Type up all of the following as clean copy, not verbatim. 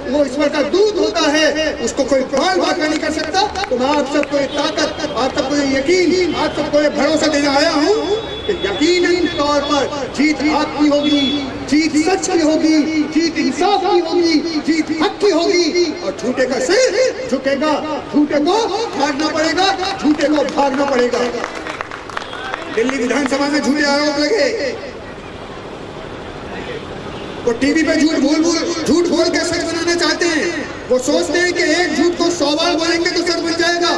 वो ईश्वर का दूत होता है, उसको कोई बाल बाका नहीं कर सकता। तो मैं आप सबको ये ताकत, आप सबको ये यकीन, आप सबको ये भरोसा देने आया हूँ कि यकीनन तौर पर जीत आपकी होगी, जीत सच की होगी, जीत इंसाफ की होगी, जीत हक की होगी और झूठे का सिर झुकेगा। झूठे को भागना पड़ेगा, झूठे को भागना पड़ेगा। दिल्ली विधानसभा में झूठे आरोप लगे, वो टीवी पे झूठ बोल के सच बनाना चाहते हैं। वो सोचते हैं कि एक झूठ को 100 बार बोलेंगे तो सच बन जाएगा,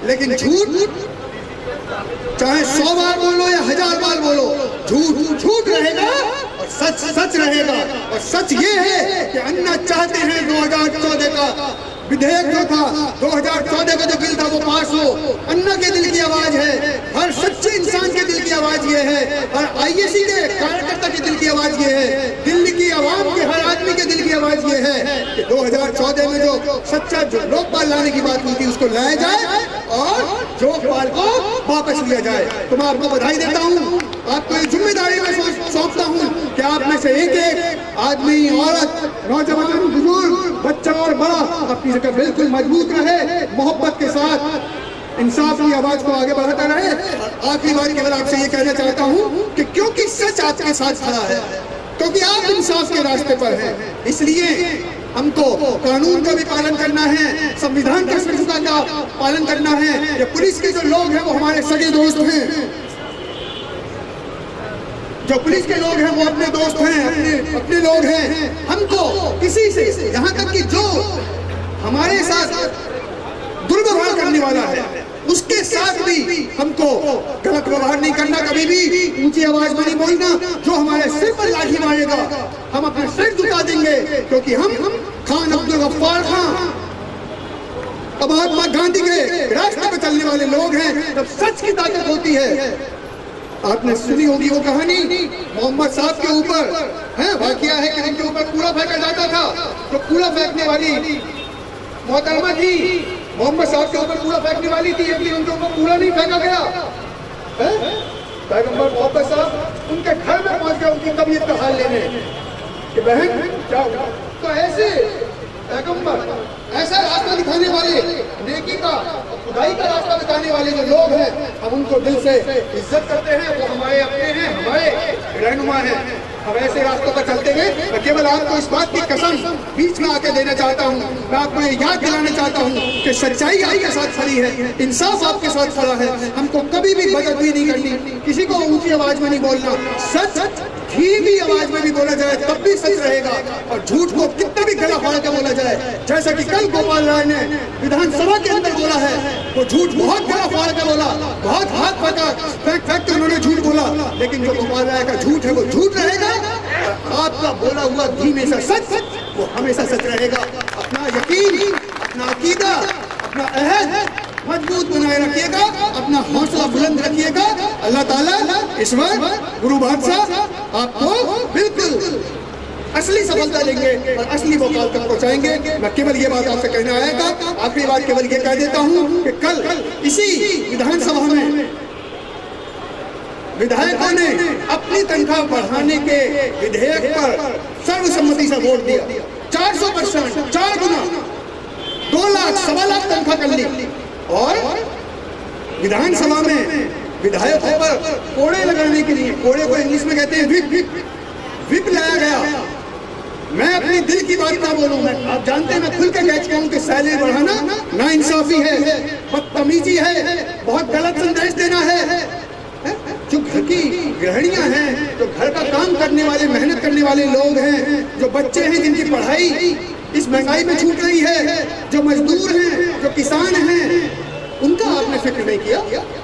लेकिन झूठ चाहे 100 बार बोलो या 1000 बार बोलो, झूठ झूठ रहेगा और सच सच रहेगा। और सच ये है कि अन्ना चाहते हैं 2014 का विधेयक जो था, 2014 का जो बिल था वो पास हो। अन्ना के दिल की आवाज है, हर सच्चे इंसान के दिल की आवाज ये है, हर आईएसी के कार्यकर्ता के दिल की आवाज ये है, दिल्ली की आवाम के हर आदमी के दिल की आवाज ये है कि 2014 में जो सच्चा जो लोकपाल लाने की बात हुई थी उसको लाया जाए और लोकपाल को वापस लिया जाए। तो मैं आपको बधाई देता हूँ, आपको ये जिम्मेदारी में सौंपता हूँ कि आप में से एक एक आदमी, औरत, नौजवान, बुजुर्ग, बच्चा और बड़ा अपनी जगह बिल्कुल मजबूत रहे, मोहब्बत के साथ इंसाफ की आवाज को आगे बढ़ाता रहे। और आखिरी बार केवल आपसे ये कहना चाहता हूँ कि क्योंकि सच आपके साथ खड़ा है, क्योंकि आप इंसाफ के रास्ते पर हैं, इसलिए हमको कानून का भी पालन करना है, संविधान के संस्था का पालन करना है। ये पुलिस के जो लोग हैं वो हमारे सगे दोस्त हैं, जो पुलिस के लोग हैं वो अपने दोस्त हैं, अपने लोग हैं। हमको किसी से, यहाँ तक कि जो हमारे साथ दुर्व्यवहार करने वाला है उसके साथ भी हमको गलत व्यवहार नहीं करना, कभी भी ऊंची आवाज में नहीं बोलना। जो हमारे सिर पर लाठी मारेगा हम अपने सिर झुका देंगे, क्योंकि हम खान अब्दुल गफ्फार खान, महात्मा गांधी के रास्ते पर चलने वाले लोग हैं। जब सच की ताकत होती है, आपने सुनी होगी वो कहानी मोहम्मद साहब के ऊपर है, वाकया है कि उनके ऊपर कूड़ा फेंका जाता था, तो कूड़ा फेंकने वाली मोहतरमा थी, मोहम्मद साहब के ऊपर कूड़ा फेंकने वाली थी, लेकिन उनके ऊपर कूड़ा नहीं फेंका गया। पैगंबर मोहम्मद साहब उनके घर में पहुंच गए उनकी तबीयत का हाल लेने कि बहन क्या हुआ। तो ऐसे पैगंबर, ऐसा रास्ता दिखाने वाले, नेकी का, खुदाई का रास्ता दिखाने वाले जो लोग हैं, हम उनको दिल से इज्जत करते हैं, वो हमारे अपने हैं, हमारे रहनुमा हैं। हम ऐसे रास्तों पर चलते हैं। मैं केवल आपको इस बात की कसम बीच में आके देना चाहता हूँ, मैं आपको ये याद दिलाना चाहता हूँ कि सच्चाई आपके साथ खड़ी है, इंसाफ आपके साथ खड़ा है। हमको कभी भी बदतमीजी नहीं करनी, किसी को ऊंची आवाज में नहीं बोलना, सच धीमी आवाज में भी बोला जाए तब भी सच रहेगा, और झूठ को कितना भी गला फाड़ के बोला जाए, जैसा कि कल गोपाल राय ने विधानसभा के अंदर बोला है, वो झूठ बहुत गला फाड़ के बोला, बहुत हाथ फेंक के उन्होंने झूठ बोला, लेकिन जो गोपाल राय का झूठ है वो झूठ रहेगा, आपका बोला हुआ धीमे सा सच वो हमेशा सच रहेगा। अपना यकीन, अपना अकीदा, अपना अहद मजबूत बनाए रखिएगा, अपना हौसला बुलंद रखिएगा। अल्लाह ताला, ईश्वर, गुरु बादशाह आपको बिल्कुल असली सफलता देंगे और असली मुकाम तक पहुंचाएंगे। मैं केवल ये बात आपसे कहने आया था, आखिरी बात केवल ये कह देता हूँ कि कल इसी विधानसभा में विधायकों ने अपनी तनख्वाह बढ़ाने के विधेयक पर सर्वसम्मति से वोट दिया, 400%, 4 गुना, 2 लाख, 2.25 लाख तनख्वाह कर ली। और विधानसभा में विधायकों पर कोड़े लगाने के लिए, कोड़े को इंग्लिश में कहते हैं विप लाया गया। मैं अपनी दिल की बात ना बोलूं, मैं आप जानते हैं मैं खुल के कह चुका हूं कि सैलरी बढ़ाना नाइंसाफी है, बदतमीजी है, बहुत गलत संदेश देना है। जो घर की गृहिणियां हैं, जो घर का काम करने वाले, मेहनत करने वाले लोग हैं, जो बच्चे हैं जिनकी पढ़ाई इस महंगाई में छूट रही है, जो मजदूर हैं, जो किसान हैं, उनका आपने फिक्र नहीं किया।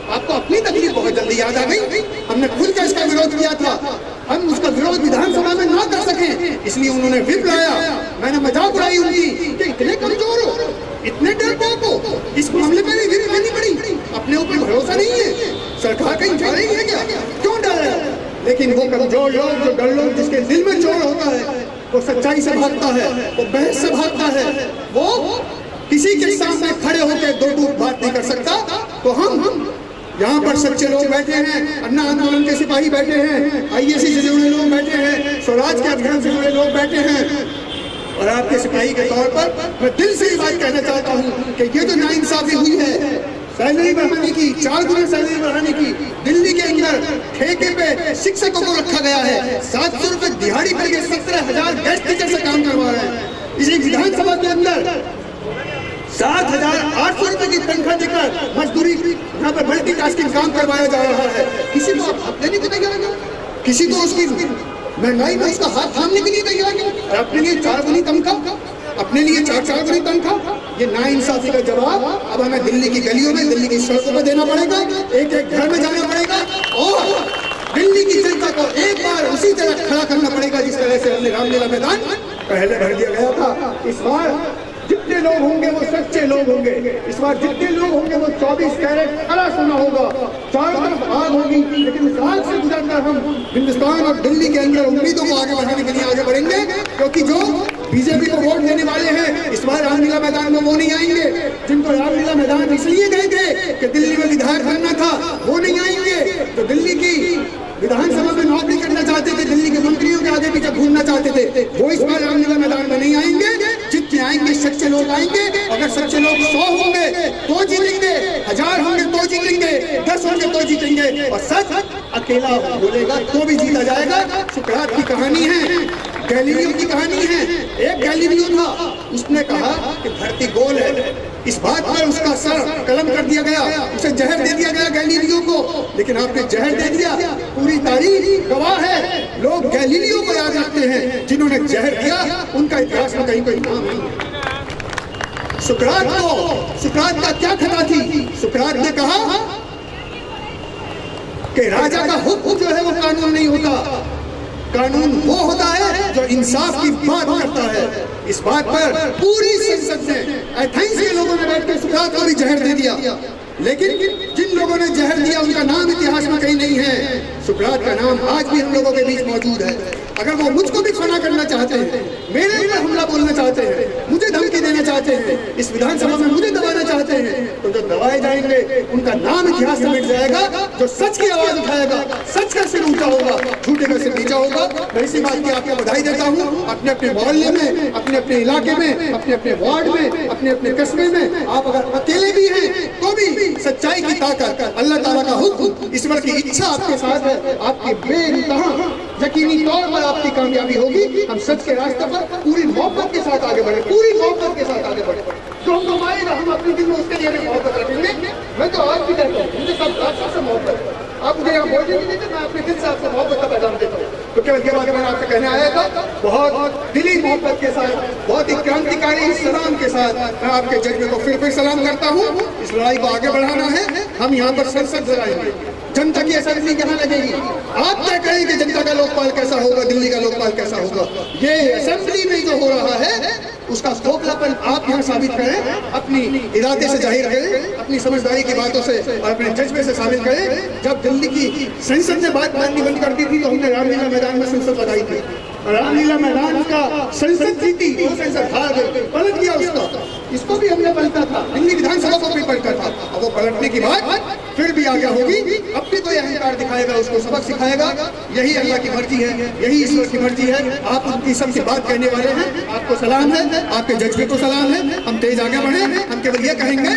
आपको अपनी तकलीफ बहुत जल्दी याद आ गई। हमने खुद का इसका विरोध किया था, हम उसका विरोध विधानसभा में ना कर सके, इसलिए उन्होंने व्हिप लाया। मैंने मजाक उड़ाई उनकी कि इतने कमजोर हो, इतने डरपोक हो, इस मामले में भी व्हिप लेनी पड़ी, अपने ऊपर भरोसा नहीं है, सरकार कहीं जा रही है क्या, क्यों डर रहे हैं? लेकिन वो कमजोर लोग, जो डर लोग, जिसके दिल में चोर होता है, वो सच्चाई से भागता है, वो बहस से भागता है, वो किसी के सामने खड़े होकर दो टूक बात नहीं कर सकता। तो हम यहाँ पर सच्चे लोग बैठे हैं, अन्ना आंदोलन के सिपाही बैठे हैं, आईएसी से जुड़े लोग बैठे हैं, स्वराज के अभियान से जुड़े लोग बैठे हैं, और आपके सिपाही के तौर पर मैं दिल से ये बात कहना चाहता हूँ कि ये जो नाइंसाफी हुई है, सैलरी बढ़ाने की, 4 गुना सैलरी बढ़ाने की, दिल्ली के अंदर ठेके पे शिक्षकों को रखा गया है, 700 रुपए दिहाड़ी पर 17,000 गेस्ट टीचर से काम करवा रहे हैं। इसी विधानसभा के अंदर 7,800 रुपए की तनख्वाह देकर मजदूरी यहाँ पर मल्टीटास्किंग काम करवाया जा रहा है। किसी को आप देने को तैयार नहीं, किसी को उसकी महंगाई में उसका हाथ थामने के लिए तैयार नहीं, और अपने लिए 4 गुनी तनख्वाह, अपने लिए 4 गुनी तनख्वाह। ये नाइंसाफी का जवाब अब हमें दिल्ली की गलियों में, दिल्ली की सड़कों पर देना पड़ेगा, एक एक घर में जाना पड़ेगा और दिल्ली की जनता को एक बार उसी तरह खड़ा करना पड़ेगा जिस तरह से हमने रामलीला मैदान पहले भर दिया गया था। इस बार जितने लोग होंगे वो सच्चे लोग होंगे, इस बार जितने लोग होंगे वो 24 कैरेट खरा सोना होगा, चारों तरफ आग होगी, लेकिन इस आग से गुजरकर हम हिंदुस्तान और दिल्ली के अंदर उम्मीदों को आगे बढ़ाने के लिए आगे बढ़ेंगे, क्योंकि जो बीजेपी को वोट देने वाले हैं इस बार रामलीला मैदान में वो नहीं आएंगे। जिनको रामलीला मैदान इसलिए गए थे कि दिल्ली में विधायक बनना था, वो नहीं आएंगे। जो दिल्ली की विधानसभा में नौकरी करना चाहते थे, दिल्ली के मंत्रियों के आगे पीछे घूमना चाहते थे, वो इस बार रामलीला मैदान में नहीं आएंगे। जितने आएंगे सच्चे लोग आएंगे। अगर सच्चे लोग 100 होंगे तो जीतेंगे, 1000 होंगे तो जीतेंगे, 10 होंगे तो जीतेंगे, और सच अकेला बोलेगा तो भी जीता जाएगा। सुकरात की कहानी है, गैलीलियो की कहानी है। एक गैलीलियो था, उसने कहा कि धरती गोल है। इस बात पर उसका सर कलम कर दिया गया, उसे जहर दे दिया गया गैलीलियो को, लेकिन आपने जहर दे दिया। पूरी तारीख गवाह है, लोग गैलीलियो को याद रखते हैं, जिन्होंने जहर दिया उनका इतिहास में कहीं कोई नाम नहीं है। सुकरात का क्या खता थी? सुकरात ने कहा कि राजा का हुक्म जो है वो कानून नहीं होता, कानून वो होता है जो इंसाफ की बात करता है। इस बात पर पूरी संसद ने, एथेंस के लोगों ने बैठकर सुकरात को भी जहर दे दिया, लेकिन जिन लोगों ने जहर दिया उनका नाम इतिहास में कहीं नहीं है। सुकरात का नाम आज भी हम लोगों के बीच मौजूद है। अगर वो मुझको भी फना करना चाहते हैं, मेरे ऊपर हमला बोलना चाहते हैं, मुझे धमकी देना चाहते हैं, इस विधानसभा में मुझे दबाना चाहते हैं, तो जो दबाए जाएंगे उनका नाम इतिहास में मिट जाएगा। जो सच की आवाज उठाएगा, सच का सिर ऊंचा होगा, झूठे का सिर नीचा होगा। मैं इसी बात की आपको बधाई देता हूँ। अपने अपने मोहल्ले में, अपने अपने इलाके में, अपने अपने वार्ड में, अपने अपने कस्बे में आप अगर अकेले भी हैं तो भी सच्चाई की ताकत, अल्लाह ताला का हुक्म, ईश्वर की इच्छा आपके साथ है। आपकी बेइंतहा यकीनी तौर पर आपकी कामयाबी होगी। हम सच के रास्ते पर पूरी मोहब्बत के साथ आगे बढ़े, पूरी मोहब्बत के साथ आगे बढ़े। जो हम कमाएगा हम अपने दिल में उसके लिए भी मोहब्बत रखेंगे। मैं तो आज भी कहता हूँ, मुझे सब सबसे मोहब्बत है। आप मुझे यहाँ बोल नहीं देते, मैं अपने दिल से आपसे मोहब्बत का पैगाम देता हूँ। तो केवल ये बात मैंने आपसे कहने आया था, बहुत दिली मोहब्बत के साथ, बहुत ही क्रांतिकारी सलाम के साथ मैं आपके जज्बे को फिर सलाम करता हूँ। इस लड़ाई को आगे बढ़ाना है। हम यहाँ पर संसद लड़ाएंगे, जनता की असेंबली कहाँ लगेगी, आप तय करें कि जनता का लोकपाल कैसा होगा, दिल्ली का लोकपाल कैसा होगा। ये असेंबली में जो हो रहा है उसका खोखलापन आप यहाँ साबित करें, अपनी इरादे से जाहिर करें, अपनी समझदारी की बातों से और अपने जज्बे से शामिल करें। जब दिल्ली की संसद ने बात माननी बंद कर दी थी तो हमने रामलीला मैदान में संसद लगाई थी, रामलीला मैदान का संसद जीती, वो संसद हार गई, पलट गया उसका। इसको भी हमने पलटा था, दिल्ली विधानसभा को भी पलटा था। अब वो पलटने की बात फिर भी आगे होगी। अब भी कोई अहंकार दिखाएगा, उसको सबक सिखाएगा। यही अल्लाह की मर्जी है, यही ईश्वर की मर्जी है। आप उनकी सबसे बात कहने वाले हैं, आपको सलाम है, आपके जज्बे को सलाम है। हम तेज आगे बढ़े, हम केवल ये कहेंगे